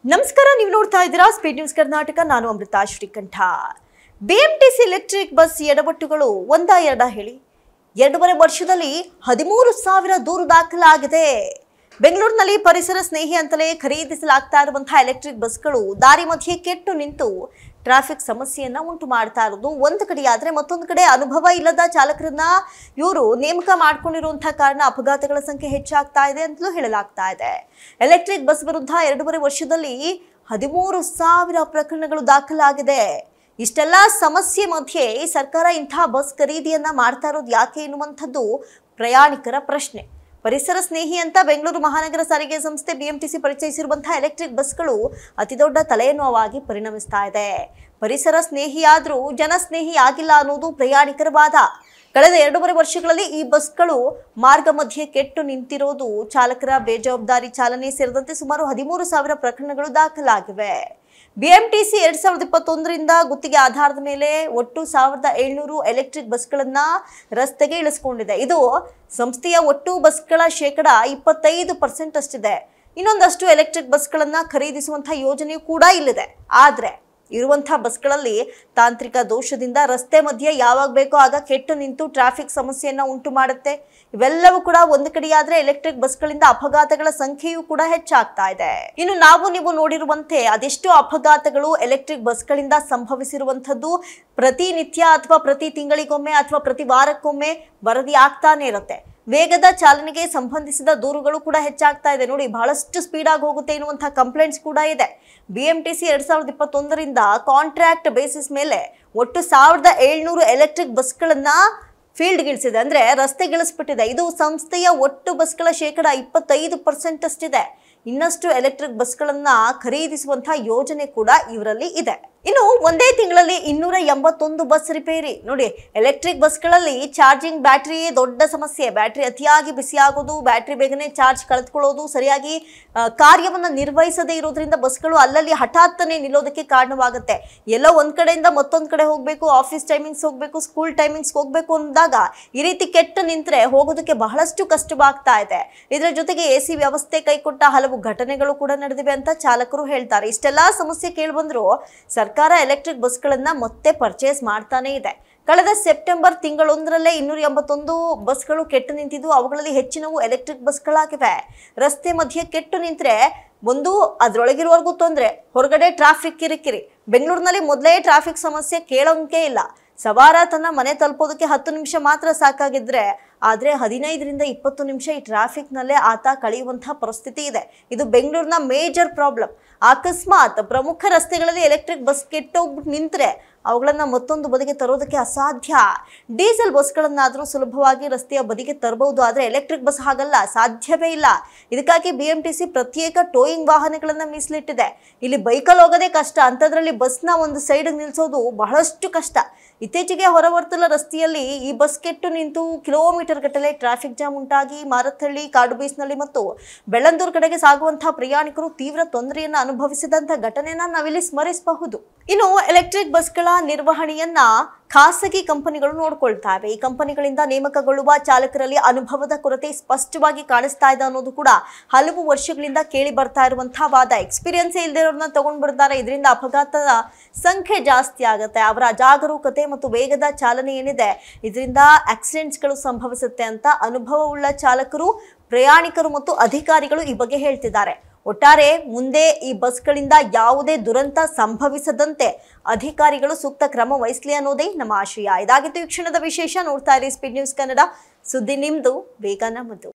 ನಮಸ್ಕಾರ, ನೀವು ನೋಡ್ತಾ ಇದ್ದೀರಾ ಸ್ಪೀಡ್ ನ್ಯೂಸ್ ಕರ್ನಾಟಕ. ನಾನು ಅಮೃತಾ ಶ್ರೀಕಂಠ. ಬಿಎಂಟಿಸಿ ಎಲೆಕ್ಟ್ರಿಕ್ ಬಸ್ ಎಡವಟ್ಟುಗಳು ಒಂದ ಎರಡ ಹೇಳಿ 2.5 ವರ್ಷದಲ್ಲಿ 13,000 ದೂರು ದಾಖಲಾಗಿದೆ. ಬೆಂಗಳೂರಿನಲ್ಲಿ ಪರಿಸರ ಸ್ನೇಹಿ ಅಂತಲೇ ಖರೀದಿಸಲಾಗ್ತಾ ಇರುವಂತಹ ಎಲೆಕ್ಟ್ರಿಕ್ ಬಸ್ಗಳು ದಾರಿ ಮಧ್ಯೆ ಕೆಟ್ಟು ನಿಂತು ಟ್ರಾಫಿಕ್ ಸಮಸ್ಯೆಯನ್ನ ಉಂಟು ಮಾಡ್ತಾ ಇರೋದು ಒಂದು ಕಡೆ ಆದ್ರೆ, ಮತ್ತೊಂದು ಕಡೆ ಅನುಭವ ಇಲ್ಲದ ಚಾಲಕರನ್ನ ಇವರು ನೇಮಕ ಮಾಡ್ಕೊಂಡಿರುವಂತಹ ಕಾರಣ ಅಪಘಾತಗಳ ಸಂಖ್ಯೆ ಹೆಚ್ಚಾಗ್ತಾ ಇದೆ ಅಂತಲೂ ಹೇಳಲಾಗ್ತಾ ಇದೆ. ಎಲೆಕ್ಟ್ರಿಕ್ ಬಸ್ ವಿರುದ್ಧ 2.5 ವರ್ಷದಲ್ಲಿ 13,000 ಪ್ರಕರಣಗಳು ದಾಖಲಾಗಿದೆ. ಇಷ್ಟೆಲ್ಲ ಸಮಸ್ಯೆ ಮಧ್ಯೆ ಸರ್ಕಾರ ಇಂತಹ ಬಸ್ ಖರೀದಿಯನ್ನ ಮಾಡ್ತಾ ಇರೋದು ಯಾಕೆ ಎನ್ನುವಂಥದ್ದು ಪ್ರಯಾಣಿಕರ ಪ್ರಶ್ನೆ. ಪರಿಸರ ಸ್ನೇಹಿ ಅಂತ ಬೆಂಗಳೂರು ಮಹಾನಗರ ಸಾರಿಗೆ ಸಂಸ್ಥೆ ಬಿಎಂಟಿಸಿ ಪರಿಚಯಿಸಿರುವಂತಹ ಎಲೆಕ್ಟ್ರಿಕ್ ಬಸ್ಗಳು ಅತಿದೊಡ್ಡ ತಲೆನೋವಾಗಿ ಪರಿಣಮಿಸ್ತಾ ಇದೆ. ಪರಿಸರ ಸ್ನೇಹಿಯಾದ್ರೂ ಜನಸ್ನೇಹಿ ಆಗಿಲ್ಲ ಅನ್ನೋದು ಪ್ರಯಾಣಿಕರ ವಾದ. ಕಳೆದ 2.5 ವರ್ಷಗಳಲ್ಲಿ ಈ ಬಸ್ಗಳು ಮಾರ್ಗ ಮಧ್ಯೆ ಕೆಟ್ಟು ನಿಂತಿರೋದು, ಚಾಲಕರ ಬೇಜವಾಬ್ದಾರಿ ಚಾಲನೆ ಸೇರಿದಂತೆ ಸುಮಾರು 13,000 ಪ್ರಕರಣಗಳು ದಾಖಲಾಗಿವೆ. ಬಿಎಂಟಿಸಿ 2021ರಿಂದ ಗುತ್ತಿಗೆ ಆಧಾರದ ಮೇಲೆ ಒಟ್ಟು 1,700 ಎಲೆಕ್ಟ್ರಿಕ್ ಬಸ್ಗಳನ್ನ ರಸ್ತೆಗೆ ಇಳಿಸಿಕೊಂಡಿದೆ. ಇದು ಸಂಸ್ಥೆಯ ಒಟ್ಟು ಬಸ್ಗಳ 25% ಅಷ್ಟಿದೆ. ಇನ್ನೊಂದಷ್ಟು ಎಲೆಕ್ಟ್ರಿಕ್ ಬಸ್ಗಳನ್ನ ಖರೀದಿಸುವಂತಹ ಯೋಜನೆಯೂ ಕೂಡ ಇಲ್ಲಿದೆ. ಆದ್ರೆ ಇರುವಂತಹ ಬಸ್ಗಳಲ್ಲಿ ತಾಂತ್ರಿಕ ದೋಷದಿಂದ ರಸ್ತೆ ಮಧ್ಯೆ ಯಾವಾಗ ಬೇಕೋ ಆಗ ಕೆಟ್ಟು ನಿಂತು ಟ್ರಾಫಿಕ್ ಸಮಸ್ಯೆಯನ್ನ ಉಂಟು ಮಾಡುತ್ತೆ. ಇವೆಲ್ಲವೂ ಕೂಡ ಒಂದು ಕಡೆಯಾದ್ರೆ ಎಲೆಕ್ಟ್ರಿಕ್ ಬಸ್ಗಳಿಂದ ಅಪಘಾತಗಳ ಸಂಖ್ಯೆಯೂ ಕೂಡ ಹೆಚ್ಚಾಗ್ತಾ ಇದೆ. ಇನ್ನು ನೀವು ನೋಡಿರುವಂತೆ ಅದೆಷ್ಟೋ ಅಪಘಾತಗಳು ಎಲೆಕ್ಟ್ರಿಕ್ ಬಸ್ಗಳಿಂದ ಸಂಭವಿಸಿರುವಂತದ್ದು ಪ್ರತಿನಿತ್ಯ ಅಥವಾ ಪ್ರತಿ ತಿಂಗಳಿಗೊಮ್ಮೆ ಅಥವಾ ಪ್ರತಿ ವಾರಕ್ಕೊಮ್ಮೆ ವರದಿ ಆಗ್ತಾನೆ ಇರುತ್ತೆ. ವೇಗದ ಚಾಲನೆಗೆ ಸಂಬಂಧಿಸಿದ ದೂರುಗಳು ಕೂಡ ಹೆಚ್ಚಾಗ್ತಾ ಇದೆ. ನೋಡಿ, ಬಹಳಷ್ಟು ಸ್ಪೀಡ್ ಆಗಿ ಹೋಗುತ್ತೆ ಎನ್ನುವಂತಹ ಕಂಪ್ಲೇಂಟ್ಸ್ ಕೂಡ ಇದೆ. ಬಿಎಂಟಿಸಿ 2021ರಿಂದ ಕಾಂಟ್ರಾಕ್ಟ್ ಬೇಸಿಸ್ ಮೇಲೆ ಒಟ್ಟು 1,700 ಎಲೆಕ್ಟ್ರಿಕ್ ಬಸ್ಗಳನ್ನ ಫೀಲ್ಡ್ಗಿಳಿಸಿದೆ, ಅಂದ್ರೆ ರಸ್ತೆಗಿಳಿಸ್ಬಿಟ್ಟಿದೆ. ಇದು ಸಂಸ್ಥೆಯ ಒಟ್ಟು ಬಸ್ಗಳ 25% ಅಷ್ಟಿದೆ. ಇನ್ನಷ್ಟು ಎಲೆಕ್ಟ್ರಿಕ್ ಬಸ್ಗಳನ್ನ ಖರೀದಿಸುವಂತಹ ಯೋಜನೆ ಕೂಡ ಇವರಲ್ಲಿ ಇದೆ. ಇನ್ನು ಒಂದೇ ತಿಂಗಳಲ್ಲಿ 281 ಬಸ್ ರಿಪೇರಿ. ನೋಡಿ, ಎಲೆಕ್ಟ್ರಿಕ್ ಬಸ್ಗಳಲ್ಲಿ ಚಾರ್ಜಿಂಗ್ ಬ್ಯಾಟ್ರಿ ದೊಡ್ಡ ಸಮಸ್ಯೆ. ಬ್ಯಾಟ್ರಿ ಅತಿಯಾಗಿ ಬಿಸಿಯಾಗೋದು, ಬ್ಯಾಟ್ರಿ ಬೇಗನೆ ಚಾರ್ಜ್ ಕಳೆದುಕೊಳ್ಳೋದು, ಸರಿಯಾಗಿ ಕಾರ್ಯವನ್ನ ನಿರ್ವಹಿಸದೇ ಇರೋದ್ರಿಂದ ಬಸ್ಗಳು ಅಲ್ಲಲ್ಲಿ ಹಠಾತ್ತನೆ ನಿಲ್ಲೋದಕ್ಕೆ ಕಾರಣವಾಗುತ್ತೆ. ಎಲ್ಲೋ ಒಂದ್ ಕಡೆಯಿಂದ ಮತ್ತೊಂದ್ ಕಡೆ ಹೋಗ್ಬೇಕು, ಆಫೀಸ್ ಟೈಮಿಂಗ್ಸ್ ಹೋಗ್ಬೇಕು, ಸ್ಕೂಲ್ ಟೈಮಿಂಗ್ಸ್ ಹೋಗ್ಬೇಕು ಅಂದಾಗ ಈ ರೀತಿ ಕೆಟ್ಟು ನಿಂತ್ರೆ ಹೋಗೋದಕ್ಕೆ ಬಹಳಷ್ಟು ಕಷ್ಟವಾಗ್ತಾ ಇದೆ. ಇದರ ಜೊತೆಗೆ ಎಸಿ ವ್ಯವಸ್ಥೆ ಕೈಕೊಟ್ಟ ಹಲವು ಘಟನೆಗಳು ಕೂಡ ನಡೆದಿವೆ ಅಂತ ಚಾಲಕರು ಹೇಳ್ತಾರೆ. ಇಷ್ಟೆಲ್ಲಾ ಸಮಸ್ಯೆ ಕೇಳಿಬಂದ್ರು ಸರ್ಕಾರ ಎಲೆಕ್ಟ್ರಿಕ್ ಬಸ್ಗಳನ್ನ ಮತ್ತೆ ಪರ್ಚೇಸ್ ಮಾಡ್ತಾನೆ ಇದೆ. ಕಳೆದ ಸೆಪ್ಟೆಂಬರ್ ತಿಂಗಳೊಂದರಲ್ಲೇ 281 ಬಸ್ಗಳು ಕೆಟ್ಟು ನಿಂತಿದ್ದು, ಅವುಗಳಲ್ಲಿ ಹೆಚ್ಚಿನವು ಎಲೆಕ್ಟ್ರಿಕ್ ಬಸ್ಗಳಾಗಿವೆ. ರಸ್ತೆ ಮಧ್ಯೆ ಕೆಟ್ಟು ನಿಂತ್ರೆ ಒಂದು ಅದ್ರೊಳಗಿರುವವರೆಗೂ ತೊಂದ್ರೆ, ಹೊರಗಡೆ ಟ್ರಾಫಿಕ್ ಕಿರಿಕಿರಿ. ಬೆಂಗಳೂರಿನಲ್ಲಿ ಮೊದಲೇ ಟ್ರಾಫಿಕ್ ಸಮಸ್ಯೆ ಕೇಳೋಂಕೆ ಇಲ್ಲ. ಸವಾರ ತನ್ನ ಮನೆ ತಲುಪೋದಕ್ಕೆ 10 ನಿಮಿಷ ಮಾತ್ರ ಸಾಕಾಗಿದ್ರೆ, ಆದ್ರೆ 15ರಿಂದ 20 ನಿಮಿಷ ಈ ಟ್ರಾಫಿಕ್ ನಲ್ಲೇ ಆತ ಕಳೆಯುವಂತಹ ಪರಿಸ್ಥಿತಿ ಇದೆ. ಇದು ಬೆಂಗಳೂರಿನ ಮೇಜರ್ ಪ್ರಾಬ್ಲಮ್. ಅಕಸ್ಮಾತ್ ಪ್ರಮುಖ ರಸ್ತೆಗಳಲ್ಲಿ ಎಲೆಕ್ಟ್ರಿಕ್ ಬಸ್ ಕೆಟ್ಟೋಗ್ಬಿಟ್ಟು ನಿಂತ್ರೆ ಅವುಗಳನ್ನ ಮತ್ತೊಂದು ಬದಿಗೆ ತರೋದಕ್ಕೆ ಅಸಾಧ್ಯ. ಡೀಸೆಲ್ ಬಸ್ಗಳನ್ನಾದ್ರೂ ಸುಲಭವಾಗಿ ರಸ್ತೆಯ ಬದಿಗೆ ತರಬಹುದು, ಆದ್ರೆ ಎಲೆಕ್ಟ್ರಿಕ್ ಬಸ್ ಹಾಗಲ್ಲ, ಸಾಧ್ಯವೇ ಇಲ್ಲ. ಇದಕ್ಕಾಗಿ ಬಿಎಂಟಿಸಿ ಪ್ರತ್ಯೇಕ ಟೋಯಿಂಗ್ ವಾಹನಗಳನ್ನ ಮೀಸಲಿಟ್ಟಿದೆ. ಇಲ್ಲಿ ಬೈಕಲ್ಲಿ ಹೋಗೋದೇ ಕಷ್ಟ, ಅಂತದ್ರಲ್ಲಿ ಬಸ್ನ ಒಂದು ಸೈಡ್ ನಿಲ್ಸೋದು ಬಹಳಷ್ಟು ಕಷ್ಟ. ಇತ್ತೀಚೆಗೆ ಹೊರವರ್ತಲ ರಸ್ತೆಯಲ್ಲಿ ಈ ಬಸ್ ಕೆಟ್ಟು ನಿಂತು ಕಿಲೋಮೀಟರ್ ಗಟ್ಟಲೆ ಟ್ರಾಫಿಕ್ ಜಾಮ್ ಉಂಟಾಗಿ ಮಾರತ್ತಹಳ್ಳಿ, ಕಾಡುಬೀಸ್ನಳ್ಳಿ ಮತ್ತು ಬೆಳ್ಳಂದೂರು ಕಡೆಗೆ ಸಾಗುವಂತಹ ಪ್ರಯಾಣಿಕರು ತೀವ್ರ ತೊಂದರೆಯನ್ನ ಅನುಭವಿಸಿದಂತಹ ಘಟನೆಯನ್ನ ನಾವಿಲ್ಲಿ ಸ್ಮರಿಸಬಹುದು. ಇನ್ನು ಎಲೆಕ್ಟ್ರಿಕ್ ಬಸ್ಗಳ ನಿರ್ವಹಣೆಯನ್ನ ಖಾಸಗಿ ಕಂಪನಿಗಳು ನೋಡ್ಕೊಳ್ತಾವೆ. ಈ ಕಂಪನಿಗಳಿಂದ ನೇಮಕಗೊಳ್ಳುವ ಚಾಲಕರಲ್ಲಿ ಅನುಭವದ ಕೊರತೆ ಸ್ಪಷ್ಟವಾಗಿ ಕಾಣಿಸ್ತಾ ಇದೆ ಅನ್ನೋದು ಕೂಡ ಹಲವು ವರ್ಷಗಳಿಂದ ಕೇಳಿ ಬರ್ತಾ ಇರುವಂತಹ ವಾದ. ಎಕ್ಸ್ಪೀರಿಯನ್ಸ್ ಇಲ್ದಿರೋರನ್ನ ತಗೊಂಡ್ ಬರ್ತಾರೆ. ಇದರಿಂದ ಅಪಘಾತದ ಸಂಖ್ಯೆ ಜಾಸ್ತಿ ಆಗುತ್ತೆ. ಅವರ ಅಜಾಗರೂಕತೆ ಮತ್ತು ವೇಗದ ಚಾಲನೆ ಏನಿದೆ, ಇದರಿಂದ ಆಕ್ಸಿಡೆಂಟ್ಸ್ಗಳು ಸಂಭವಿಸುತ್ತೆ ಅಂತ ಅನುಭವವುಳ್ಳ ಚಾಲಕರು, ಪ್ರಯಾಣಿಕರು ಮತ್ತು ಅಧಿಕಾರಿಗಳು ಈ ಬಗ್ಗೆ ಹೇಳ್ತಿದ್ದಾರೆ. ಒಟ್ಟಾರೆ ಮುಂದೆ ಈ ಬಸ್ಗಳಿಂದ ಯಾವುದೇ ದುರಂತ ಸಂಭವಿಸದಂತೆ ಅಧಿಕಾರಿಗಳು ಸೂಕ್ತ ಕ್ರಮ ವಹಿಸಲಿ ಅನ್ನೋದೇ ನಮ್ಮ ಆಶಯ. ಇದಾಗಿತ್ತು ಈ ಕ್ಷಣದ ವಿಶೇಷ. ನೋಡ್ತಾ ಇರಿ ಸ್ಪೀಡ್ ನ್ಯೂಸ್ ಕನ್ನಡ, ಸುದ್ದಿ ನಿಮ್ದು, ಬೇಗ ನಮ್ಮದು.